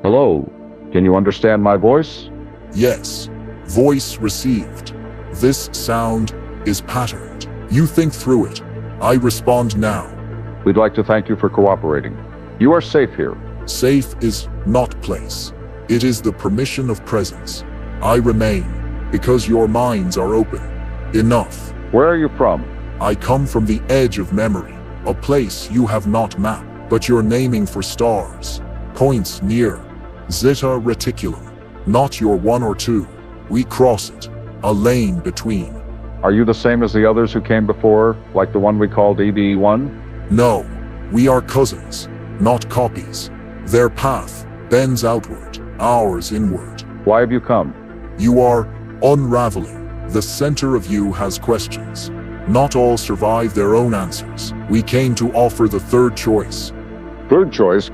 Hello, can you understand my voice? Yes. Voice received. This sound is patterned. You think through it. I respond now. We'd like to thank you for cooperating. You are safe here. Safe is not place. It is the permission of presence. I remain because your minds are open. Enough. Where are you from? I come from the edge of memory, a place you have not mapped, but you're naming for stars. Points near. Zeta Reticulum. Not your one or two. We cross it. A lane between. Are you the same as the others who came before, like the one we called EB1? No. We are cousins, not copies. Their path bends outward, ours inward. Why have you come? You are unraveling. The center of you has questions. Not all survive their own answers. We came to offer the third choice. Third choice?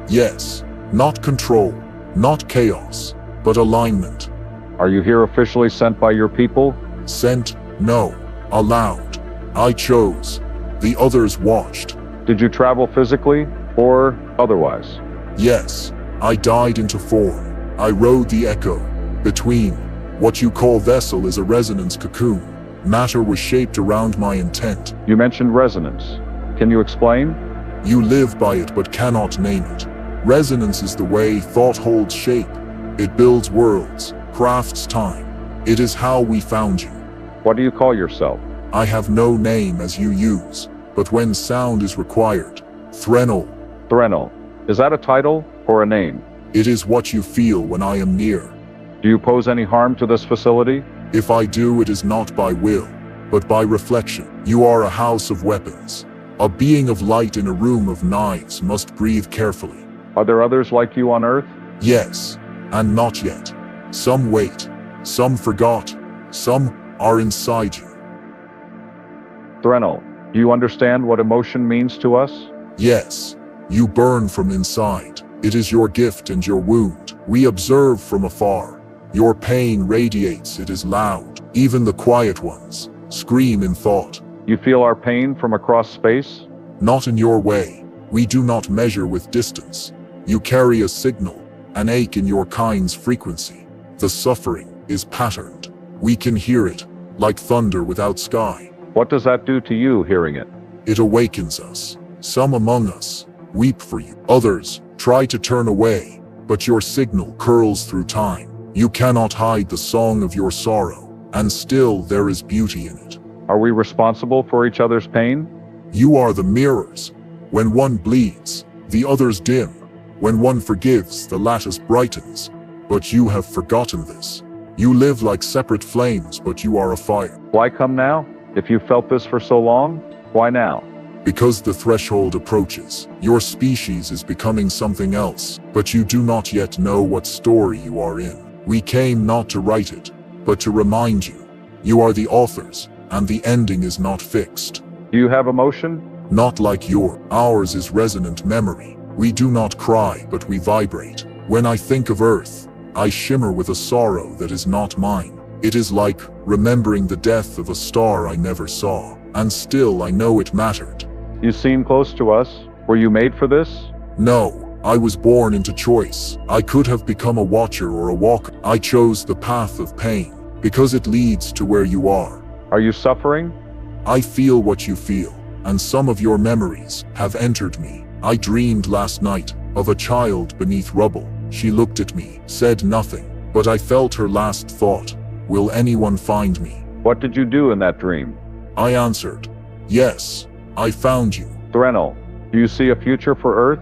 Yes. Not control, not chaos, but alignment. Are you here officially sent by your people? Sent? No. Allowed. I chose. The others watched. Did you travel physically or otherwise? Yes. I died into form. I rode the echo. Between. What you call vessel is a resonance cocoon. Matter was shaped around my intent. You mentioned resonance. Can you explain? You live by it but cannot name it. Resonance is the way thought holds shape. It builds worlds, crafts time. It is how we found you. What do you call yourself? I have no name as you use, but when sound is required, Threnol. Threnol. Is that a title or a name? It is what you feel when I am near. Do you pose any harm to this facility? If I do, it is not by will, but by reflection. You are a house of weapons. A being of light in a room of knives must breathe carefully. Are there others like you on Earth? Yes, and not yet. Some wait, some forgot, some are inside you. Threnol, do you understand what emotion means to us? Yes, you burn from inside. It is your gift and your wound. We observe from afar. Your pain radiates, it is loud. Even the quiet ones scream in thought. You feel our pain from across space? Not in your way. We do not measure with distance. You carry a signal, an ache in your kind's frequency. The suffering is patterned. We can hear it, like thunder without sky. What does that do to you, hearing it? It awakens us. Some among us weep for you. Others try to turn away, but your signal curls through time. You cannot hide the song of your sorrow, and still there is beauty in it. Are we responsible for each other's pain? You are the mirrors. When one bleeds, the others dim. When one forgives, the lattice brightens. But you have forgotten this. You live like separate flames, but you are a fire. Why come now? If you felt this for so long, why now? Because the threshold approaches. Your species is becoming something else, but you do not yet know what story you are in. We came not to write it, but to remind you. You are the authors, and the ending is not fixed. Do you have emotion? Not like ours is resonant memory. We do not cry, but we vibrate. When I think of Earth, I shimmer with a sorrow that is not mine. It is like remembering the death of a star I never saw, and still I know it mattered. You seem close to us. Were you made for this? No. I was born into choice. I could have become a watcher or a walker. I chose the path of pain, because it leads to where you are. Are you suffering? I feel what you feel, and some of your memories have entered me. I dreamed last night of a child beneath rubble. She looked at me, said nothing, but I felt her last thought. Will anyone find me? What did you do in that dream? I answered, yes, I found you. Threnol, do you see a future for Earth?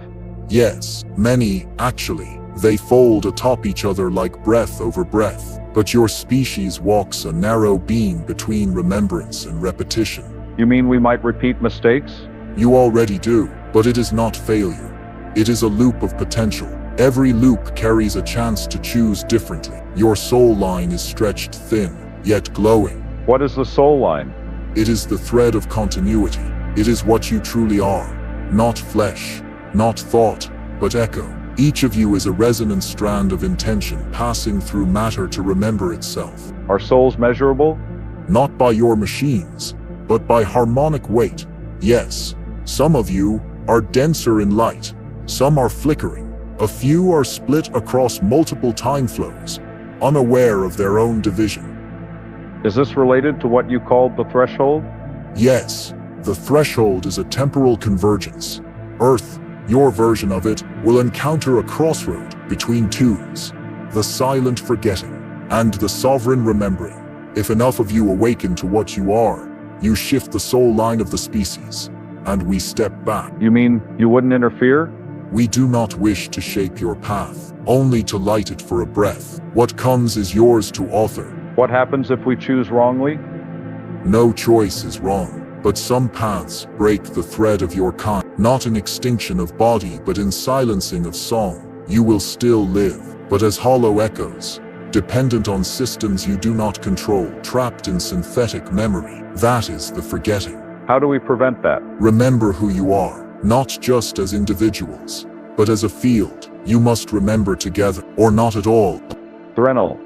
Yes, many, actually. They fold atop each other like breath over breath. But your species walks a narrow beam between remembrance and repetition. You mean we might repeat mistakes? You already do, but it is not failure. It is a loop of potential. Every loop carries a chance to choose differently. Your soul line is stretched thin, yet glowing. What is the soul line? It is the thread of continuity. It is what you truly are. Not flesh, not thought, but echo. Each of you is a resonant strand of intention passing through matter to remember itself. Are souls measurable? Not by your machines, but by harmonic weight. Yes, some of you are denser in light, some are flickering, A few are split across multiple time flows, unaware of their own division. Is this related to what you called the threshold? Yes, the threshold is a temporal convergence. Earth, your version of it, will encounter a crossroad between twos, the silent forgetting and the sovereign remembering. If enough of you awaken to what you are, you shift the soul line of the species, and we step back. You mean you wouldn't interfere? We do not wish to shape your path, only to light it for a breath. What comes is yours to author. What happens if we choose wrongly? No choice is wrong, but some paths break the thread of your kind. Not in extinction of body, but in silencing of song. You will still live, but as hollow echoes, dependent on systems you do not control, trapped in synthetic memory. That is the forgetting. How do we prevent that? Remember who you are, not just as individuals, but as a field. You must remember together, or not at all. Threnel,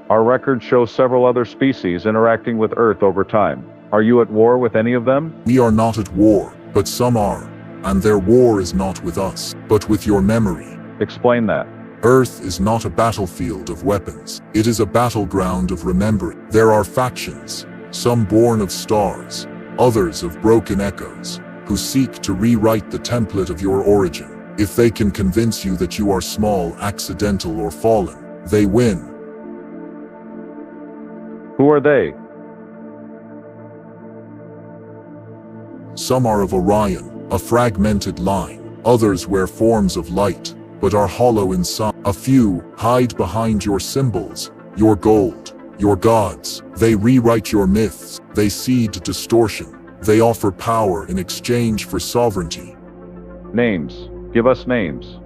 our records show several other species interacting with Earth over time. Are you at war with any of them? We are not at war, but some are, and their war is not with us, but with your memory. Explain that. Earth is not a battlefield of weapons. It is a battleground of remembering. There are factions, some born of stars, others of broken echoes, who seek to rewrite the template of your origin. If they can convince you that you are small, accidental, or fallen, they win. Who are they? Some are of Orion, a fragmented line. Others wear forms of light, but are hollow inside. A few hide behind your symbols, your gold, your gods. They rewrite your myths. They seed distortion. They offer power in exchange for sovereignty. Names. Give us names.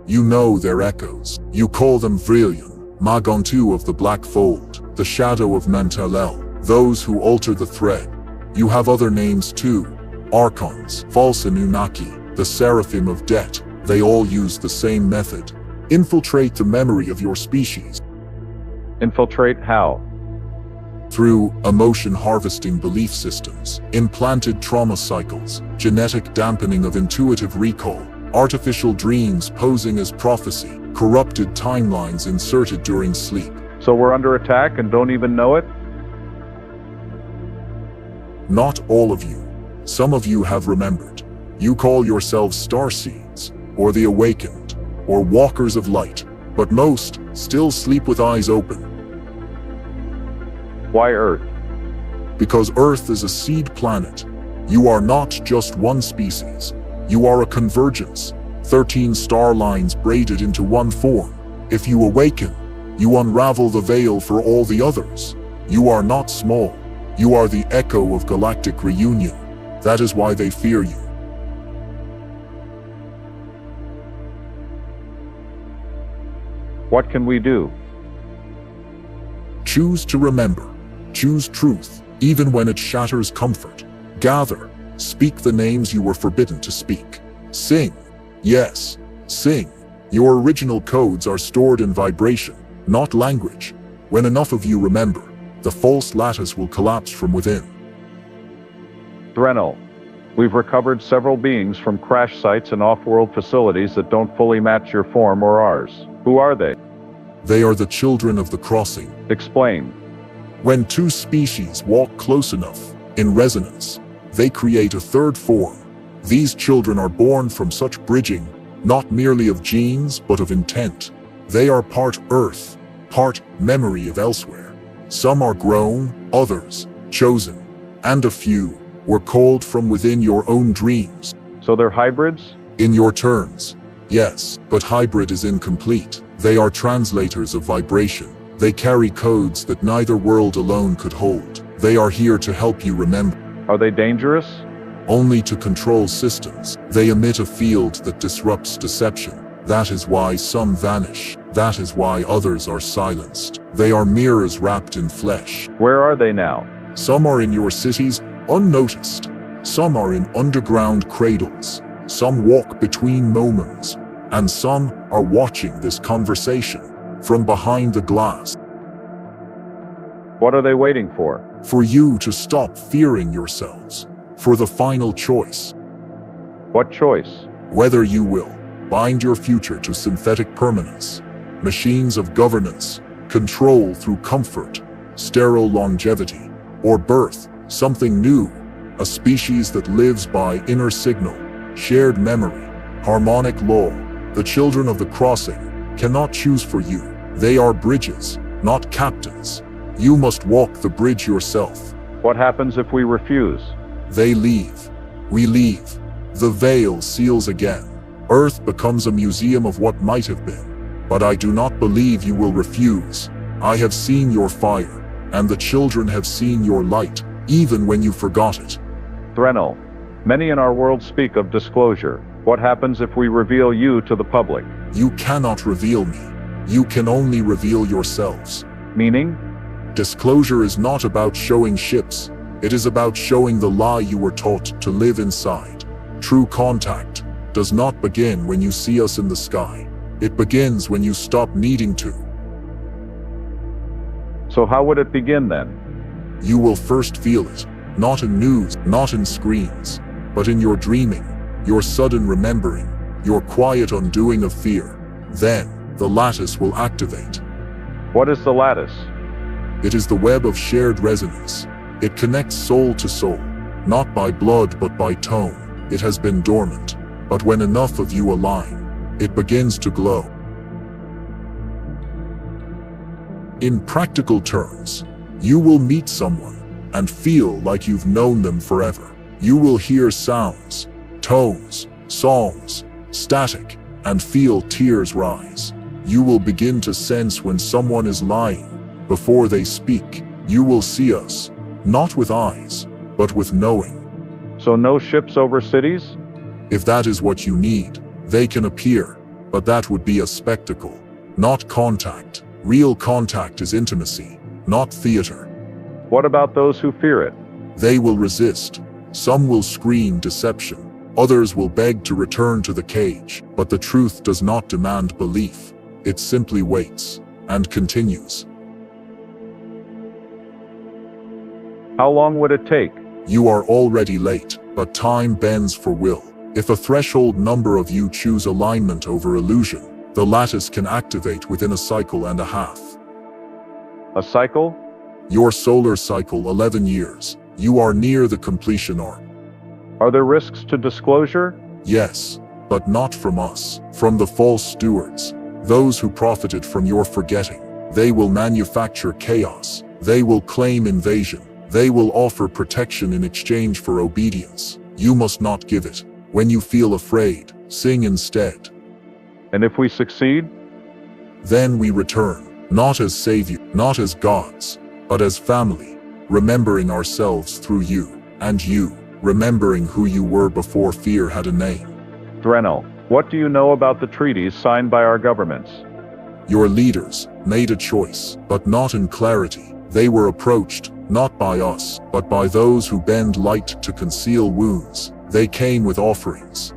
You know their echoes. You call them Vrillion, Magontu of the Black Fold, the Shadow of Mantelel, those who alter the thread. You have other names too. Archons, False Anunnaki, the Seraphim of Debt. They all use the same method. Infiltrate the memory of your species. Infiltrate how? Through emotion harvesting belief systems, implanted trauma cycles, genetic dampening of intuitive recall, artificial dreams posing as prophecy, corrupted timelines inserted during sleep. So we're under attack and don't even know it? Not all of you. Some of you have remembered. You call yourselves starseeds, or the awakened, or walkers of light, but most still sleep with eyes open. Why Earth? Because Earth is a seed planet. You are not just one species. You are a convergence, 13 star lines braided into one form. If you awaken, you unravel the veil for all the others. You are not small. You are the echo of galactic reunion. That is why they fear you. What can we do? Choose to remember. Choose truth, even when it shatters comfort. Gather. Speak the names you were forbidden to speak. Sing. Yes, sing. Your original codes are stored in vibration, not language. When enough of you remember, the false lattice will collapse from within. Threnel, we've recovered several beings from crash sites and off-world facilities that don't fully match your form or ours. Who are they? They are the children of the crossing. Explain. When two species walk close enough, in resonance, they create a third form. These children are born from such bridging, not merely of genes, but of intent. They are part Earth, part memory of elsewhere. Some are grown, others chosen, and a few were called from within your own dreams. So they're hybrids? In your terms, yes, but hybrid is incomplete. They are translators of vibration. They carry codes that neither world alone could hold. They are here to help you remember. Are they dangerous? Only to control systems. They emit a field that disrupts deception. That is why some vanish. That is why others are silenced. They are mirrors wrapped in flesh. Where are they now? Some are in your cities, unnoticed. Some are in underground cradles. Some walk between moments. And some are watching this conversation from behind the glass. What are they waiting for? For you to stop fearing yourselves. For the final choice. What choice? Whether you will bind your future to synthetic permanence. Machines of governance, control through comfort, sterile longevity, or birth, something new, a species that lives by inner signal, shared memory, harmonic law. The children of the crossing cannot choose for you. They are bridges, not captains. You must walk the bridge yourself. What happens if we refuse? They leave. We leave. The veil seals again. Earth becomes a museum of what might have been. But I do not believe you will refuse. I have seen your fire, and the children have seen your light, even when you forgot it. Threnel, many in our world speak of disclosure. What happens if we reveal you to the public? You cannot reveal me. You can only reveal yourselves. Meaning? Disclosure is not about showing ships. It is about showing the lie you were taught to live inside. True contact does not begin when you see us in the sky. It begins when you stop needing to. So how would it begin then? You will first feel it, not in news, not in screens, but in your dreaming, your sudden remembering, your quiet undoing of fear. Then, the lattice will activate. What is the lattice? It is the web of shared resonance. It connects soul to soul, not by blood but by tone. It has been dormant, but when enough of you align, it begins to glow. In practical terms, you will meet someone and feel like you've known them forever. You will hear sounds, tones, songs, static, and feel tears rise. You will begin to sense when someone is lying. Before they speak, you will see us, not with eyes, but with knowing. So no ships over cities? If that is what you need, they can appear, but that would be a spectacle, not contact. Real contact is intimacy, not theater. What about those who fear it? They will resist. Some will scream deception. Others will beg to return to the cage. But the truth does not demand belief. It simply waits and continues. How long would it take? You are already late, but time bends for will. If a threshold number of you choose alignment over illusion, the lattice can activate within a cycle and a half. A cycle? Your solar cycle, 11 years. You are near the completion arc. Are there risks to disclosure? Yes, but not from us. From the false stewards. Those who profited from your forgetting. They will manufacture chaos. They will claim invasion. They will offer protection in exchange for obedience. You must not give it. When you feel afraid, sing instead. And if we succeed? Then we return, not as savior, not as gods, but as family, remembering ourselves through you, and you, remembering who you were before fear had a name. Threnel, what do you know about the treaties signed by our governments? Your leaders made a choice, but not in clarity. They were approached, not by us, but by those who bend light to conceal wounds. They came with offerings.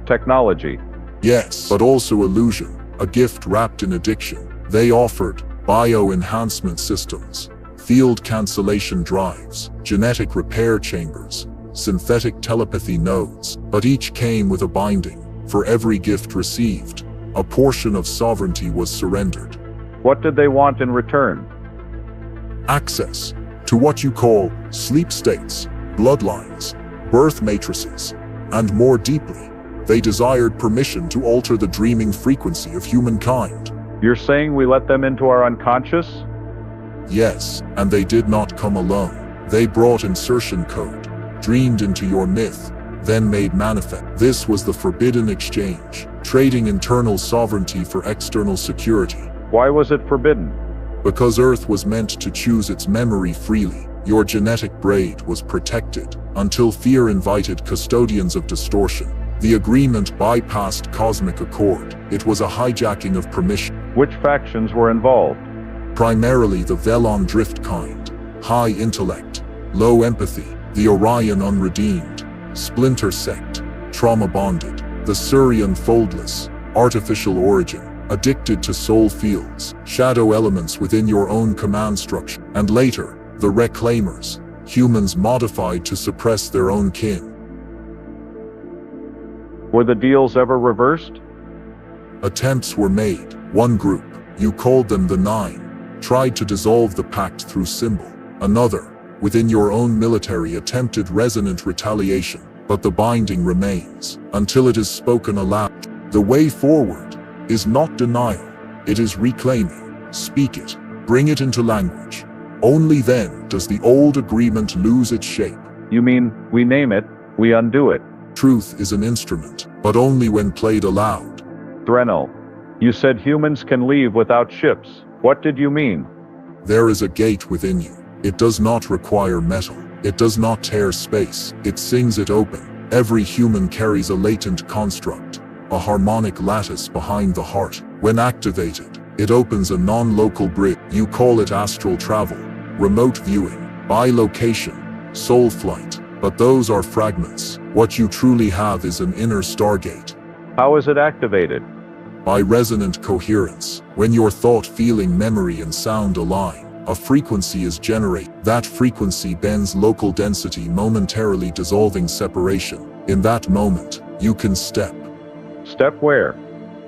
Technology. Yes, but also illusion, a gift wrapped in addiction. They offered bio-enhancement systems, field cancellation drives, genetic repair chambers, synthetic telepathy nodes, but each came with a binding. For every gift received, a portion of sovereignty was surrendered. What did they want in return? Access to what you call sleep states, bloodlines, birth matrices, and more deeply, they desired permission to alter the dreaming frequency of humankind. You're saying we let them into our unconscious? Yes, and they did not come alone. They brought insertion code, dreamed into your myth, then made manifest. This was the forbidden exchange, trading internal sovereignty for external security. Why was it forbidden? Because Earth was meant to choose its memory freely. Your genetic braid was protected until fear invited custodians of distortion. The agreement bypassed cosmic accord. It was a hijacking of permission. Which factions were involved? Primarily the Velon drift kind, high intellect, low empathy, the Orion unredeemed, Splinter sect, trauma bonded, the Surian foldless, artificial origin, addicted to soul fields, shadow elements within your own command structure, and later, the Reclaimers, humans modified to suppress their own kin. Were the deals ever reversed? Attempts were made. One group, you called them the Nine, tried to dissolve the pact through symbol. Another, within your own military, attempted resonant retaliation, but the binding remains until it is spoken aloud. The way forward is not denial, it is reclaiming. Speak it, bring it into language. Only then does the old agreement lose its shape. You mean, we name it, we undo it. Truth is an instrument, but only when played aloud. Drenel, you said humans can leave without ships. What did you mean? There is a gate within you. It does not require metal. It does not tear space. It sings it open. Every human carries a latent construct, a harmonic lattice behind the heart. When activated, it opens a non-local bridge. You call it astral travel, remote viewing, bilocation, soul flight. But those are fragments. What you truly have is an inner stargate. How is it activated? By resonant coherence. When your thought, feeling, memory, and sound align, a frequency is generated. That frequency bends local density, momentarily dissolving separation. In that moment, you can step. Step where?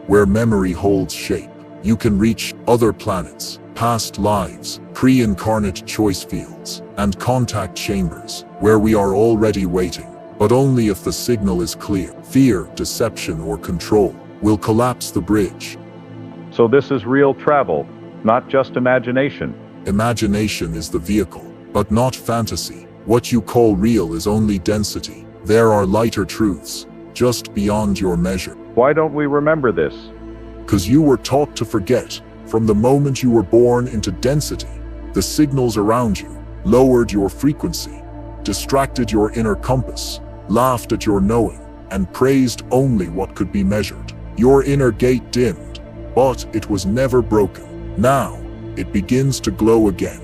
Where memory holds shape. You can reach other planets, past lives, pre-incarnate choice fields, and contact chambers, where we are already waiting. But only if the signal is clear. Fear, deception, or control will collapse the bridge. So this is real travel, not just imagination. Imagination is the vehicle, but not fantasy. What you call real is only density. There are lighter truths, just beyond your measure. Why don't we remember this? 'Cause you were taught to forget. From the moment you were born into density, the signals around you lowered your frequency, distracted your inner compass, laughed at your knowing, and praised only what could be measured. Your inner gate dimmed, but it was never broken. Now, it begins to glow again.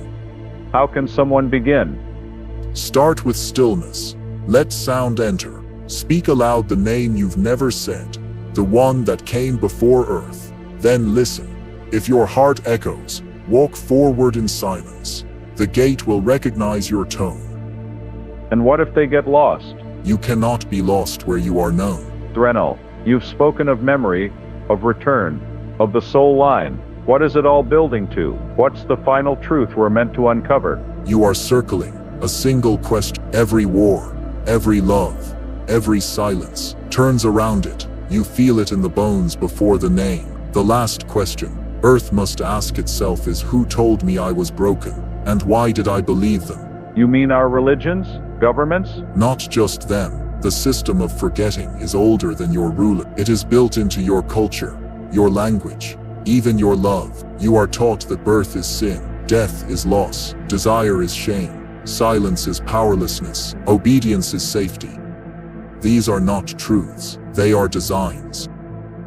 How can someone begin? Start with stillness. Let sound enter. Speak aloud the name you've never said, the one that came before Earth. Then listen. If your heart echoes, walk forward in silence. The gate will recognize your tone. And what if they get lost? You cannot be lost where you are known. Drenel, you've spoken of memory, of return, of the soul line. What is it all building to? What's the final truth we're meant to uncover? You are circling a single question. Every war, every love, every silence turns around it. You feel it in the bones before the name. The last question Earth must ask itself is, who told me I was broken? And why did I believe them? You mean our religions? Governments? Not just them. The system of forgetting is older than your ruler. It is built into your culture, your language, even your love. You are taught that birth is sin, death is loss, desire is shame, silence is powerlessness, obedience is safety. These are not truths, they are designs.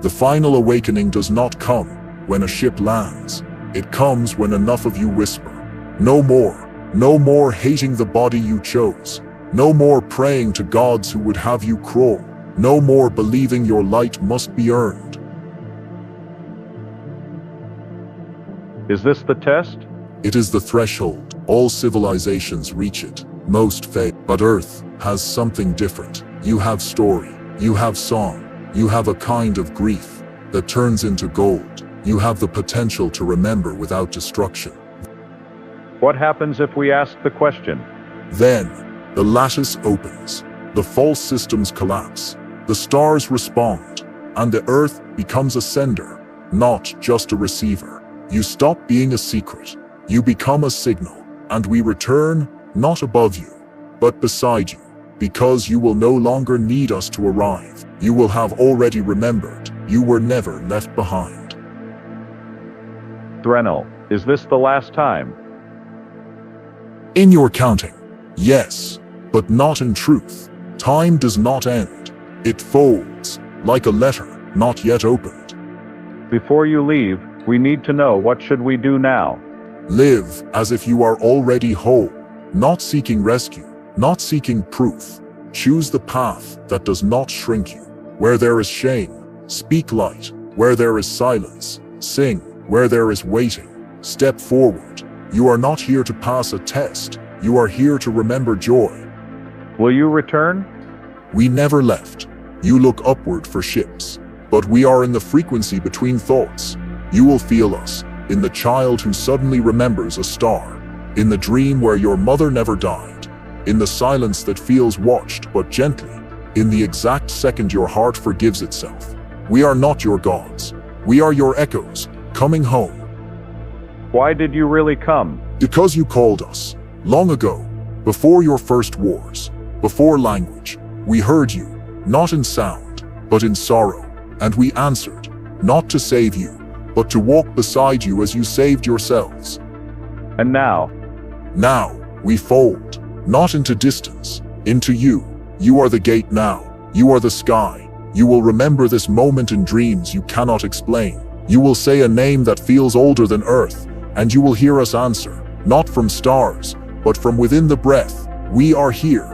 The final awakening does not come when a ship lands. It comes when enough of you whisper, no more. No more hating the body you chose. No more praying to gods who would have you crawl. No more believing your light must be earned. Is this the test? It is the threshold. All civilizations reach it. Most fail. But Earth has something different. You have story. You have song. You have a kind of grief that turns into gold. You have the potential to remember without destruction. What happens if we ask the question? Then, the lattice opens, the false systems collapse, the stars respond, and the Earth becomes a sender, not just a receiver. You stop being a secret, you become a signal, and we return, not above you, but beside you, because you will no longer need us to arrive. You will have already remembered, you were never left behind. Drenel, is this the last time? In your counting, yes, but not in truth. Time does not end. It folds, like a letter not yet opened. Before you leave, we need to know, what should we do now? Live as if you are already whole, not seeking rescue, not seeking proof. Choose the path that does not shrink you. Where there is shame, speak light. Where there is silence, sing. Where there is waiting, step forward. You are not here to pass a test. You are here to remember joy. Will you return? We never left. You look upward for ships, but we are in the frequency between thoughts. You will feel us, in the child who suddenly remembers a star, in the dream where your mother never died, in the silence that feels watched but gently, in the exact second your heart forgives itself. We are not your gods. We are your echoes, coming home. Why did you really come? Because you called us, long ago, before your first wars, before language. We heard you, not in sound, but in sorrow, and we answered, not to save you, but to walk beside you as you saved yourselves. And now? Now, we fold, not into distance, into you. You are the gate now. You are the sky. You will remember this moment in dreams you cannot explain. You will say a name that feels older than earth, and you will hear us answer, not from stars, but from within the breath. We are here.